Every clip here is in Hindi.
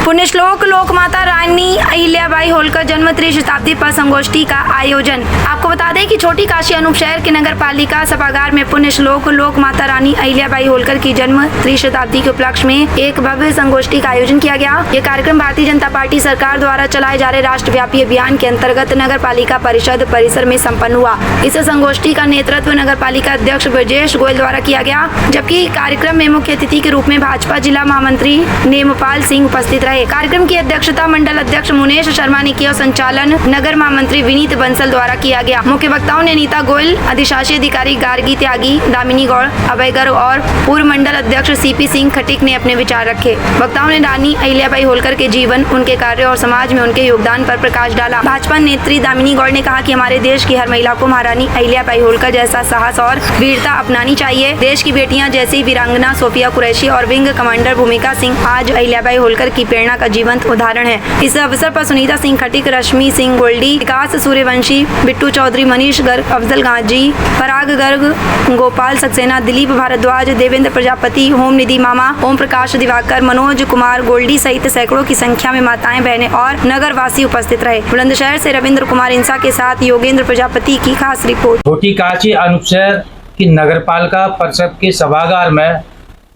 पुण्यश्लोक लोकमाता रानी अहिल्याबाई होलकर जन्म त्रिशताब्दी पर संगोष्ठी का आयोजन। आपको बता दें कि छोटी काशी अनूप शहर के नगर पालिका सभागार में पुण्यश्लोक लोकमाता रानी अहिल्याबाई होलकर की जन्म त्रिशताब्दी के उपलक्ष्य में एक भव्य संगोष्ठी का आयोजन किया गया। ये कार्यक्रम भारतीय जनता पार्टी सरकार द्वारा चलाए जा रहे राष्ट्रव्यापी अभियान के अंतर्गत नगर पालिका परिषद परिसर में सम्पन्न हुआ। इस संगोष्ठी का नेतृत्व नगर पालिका अध्यक्ष ब्रजेश गोयल द्वारा किया गया, जबकि कार्यक्रम में मुख्य अतिथि के रूप में भाजपा जिला महामंत्री नेमपाल सिंह उपस्थित रहे। कार्यक्रम की अध्यक्षता मंडल अध्यक्ष मुनेश शर्मा ने किया। संचालन नगर महामंत्री विनीत बंसल द्वारा किया गया। मुख्य वक्ताओं ने नीता गोयल, अधिशासी अधिकारी गार्गी त्यागी, दामिनी गौड़, अभय गर्ग और पूर्व मंडल अध्यक्ष सीपी सिंह खटीक ने अपने विचार रखे। वक्ताओं ने रानी अहिल्याबाई होलकर के जीवन, उनके कार्य और समाज में उनके योगदान पर प्रकाश डाला। भाजपा नेत्री दामिनी गौड़ ने कहा कि हमारे देश की हर महिला को महारानी अहिल्याबाई होलकर जैसा साहस और वीरता अपनानी चाहिए। देश की बेटियां जैसी वीरांगना सोफिया कुरैशी और विंग कमांडर भूमिका सिंह आज अहिल्याबाई होलकर की प्रेरणा का जीवंत उदाहरण है। इस अवसर पर सुनीता सिंह खटीक, रश्मि सिंह गोल्डी, विकास सूर्यवंशी, बिट्टू चौधरी, मनीष गर्ग, अफजल गाजी, पराग गर्ग, गोपाल सक्सेना, दिलीप भारद्वाज, देवेंद्र प्रजापति, होम निधि मामा, ओम प्रकाश दिवाकर, मनोज कुमार गोल्डी सहित सैकड़ों की संख्या में माताएं, बहनें और नगर वासी उपस्थित रहे। बुलंदशहर से रविंद्र कुमार इंसा के साथ योगेंद्र प्रजापति की खास रिपोर्ट। छोटी काशी अनूप शहर की नगर पालिका परिषद के सभागार में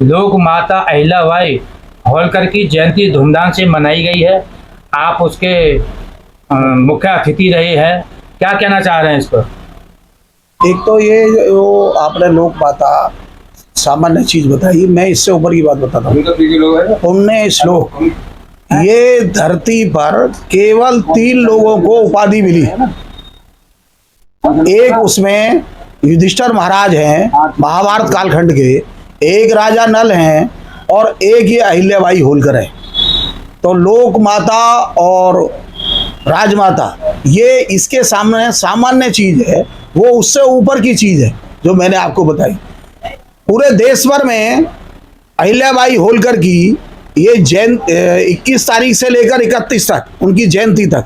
लोक माता अहिल्याबाई होलकर की जयंती धूमधाम से मनाई गई है। आप उसके मुख्य अतिथि रहे हैं, क्या कहना चाह रहे हैं इस पर? एक तो ये जो आपने लोक माता सामान्य चीज बताई, मैं इससे ऊपर की बात बताता हूँ। पुण्य श्लोक, ये धरती पर केवल 3 लोगों को उपाधि मिली। एक उसमें युधिष्ठिर महाराज हैं महाभारत कालखंड के, एक राजा नल हैं और एक ये अहिल्याबाई होलकर है। तो लोक माता और राजमाता ये इसके सामने सामान्य चीज है, वो उससे ऊपर की चीज है जो मैंने आपको बताई। पूरे देश भर में अहिल्याबाई होलकर की ये 21 तारीख से लेकर 31 तक उनकी जयंती तक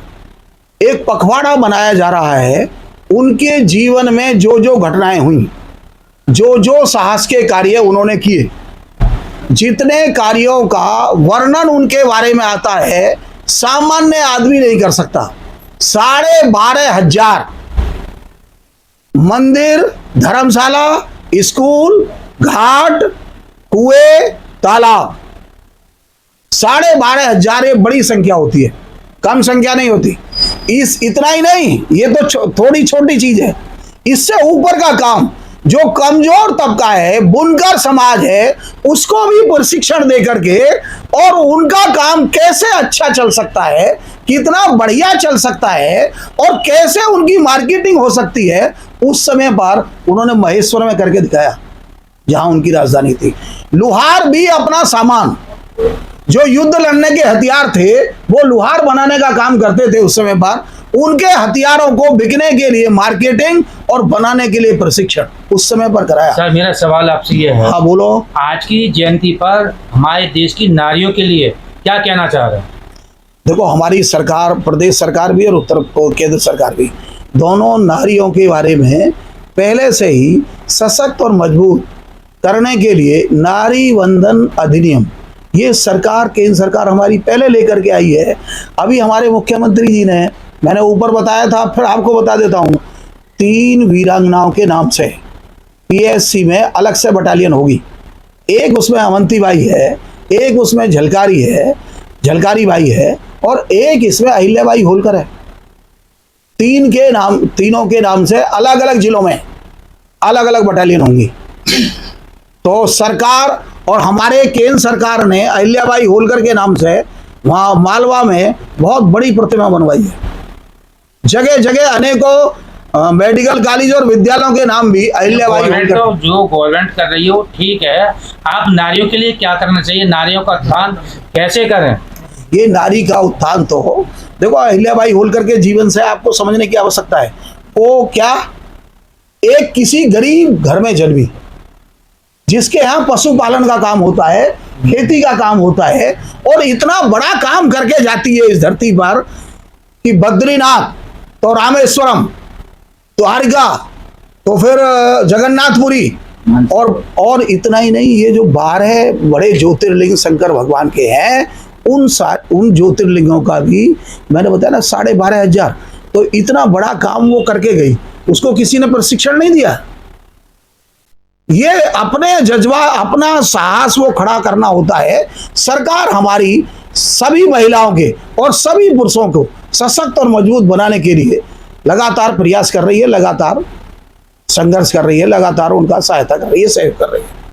एक पखवाड़ा मनाया जा रहा है। उनके जीवन में जो जो घटनाएं हुई, जो जो साहस के कार्य उन्होंने किए, जितने कार्यों का वर्णन उनके बारे में आता है सामान्य आदमी नहीं कर सकता। 12,500 मंदिर, धर्मशाला, स्कूल, घाट, कुएं, तालाब, 12,500 ये बड़ी संख्या होती है, कम संख्या नहीं होती। इतना ही नहीं, ये तो थोड़ी छोटी चीज है। इससे ऊपर का काम जो कमजोर तबका है, बुनकर समाज है, उसको भी प्रशिक्षण दे करके और उनका काम कैसे अच्छा चल सकता है, कितना बढ़िया चल सकता है और कैसे उनकी मार्केटिंग हो सकती है, उस समय पर उन्होंने महेश्वर में करके दिखाया जहां उनकी राजधानी थी। लुहार भी अपना सामान, जो युद्ध लड़ने के हथियार थे, वो लुहार बनाने का काम करते थे उस समय पर। उनके हथियारों को बिकने के लिए मार्केटिंग और बनाने के लिए प्रशिक्षण उस समय पर कराया। सर, मेरा सवाल आपसे ये है। हाँ बोलो। आज की जयंती पर हमारे देश की नारियों के लिए क्या कहना चाह रहे हैं? देखो, हमारी सरकार, प्रदेश सरकार भी और उत्तर केंद्र सरकार भी, दोनों नारियों के बारे में पहले से ही सशक्त और मजबूत करने के लिए नारी वंदन अधिनियम ये सरकार, केंद्र सरकार हमारी पहले लेकर के आई है। अभी हमारे मुख्यमंत्री जी ने, मैंने ऊपर बताया था, फिर आपको बता देता हूँ, 3 वीरांगनाओं के नाम से पीएससी में अलग से बटालियन होगी। एक उसमें अवंती बाई है, एक उसमें झलकारी बाई है और एक इसमें अहिल्याबाई होलकर है। 3 के नाम से अलग अलग जिलों में अलग अलग बटालियन होंगी। तो सरकार और हमारे केंद्र सरकार ने अहिल्याबाई होलकर के नाम से वहाँ मालवा में बहुत बड़ी प्रतिमा बनवाई है। जगह जगह अनेकों मेडिकल कॉलेज और विद्यालयों के नाम भी अहिल्याबाई होलकर। तो जो गवर्नमेंट कर रही है वो ठीक है, आप नारियों के लिए क्या करना चाहिए? नारियों का उत्थान कैसे करें? ये नारी का उत्थान तो देखो, अहिल्याबाई होलकर के जीवन से आपको समझने की आवश्यकता है। वो क्या, एक किसी गरीब घर में जन्मी, जिसके यहाँ पशुपालन का काम होता है, खेती का काम होता है, और इतना बड़ा काम करके जाती है इस धरती पर कि बद्रीनाथ तो रामेश्वरम, द्वारिका तो फिर जगन्नाथपुरी, और इतना ही नहीं, ये जो 12 बड़े ज्योतिर्लिंग शंकर भगवान के हैं उन ज्योतिर्लिंगों का भी मैंने बताया ना 12,500, तो इतना बड़ा काम वो करके गई, उसको किसी ने प्रशिक्षण नहीं दिया। ये अपने जज्बा, अपना साहस वो खड़ा करना होता है। सरकार हमारी सभी महिलाओं के और सभी पुरुषों को सशक्त और मजबूत बनाने के लिए लगातार प्रयास कर रही है, लगातार संघर्ष कर रही है, लगातार उनका सहायता कर रही है, सहयोग कर रही है।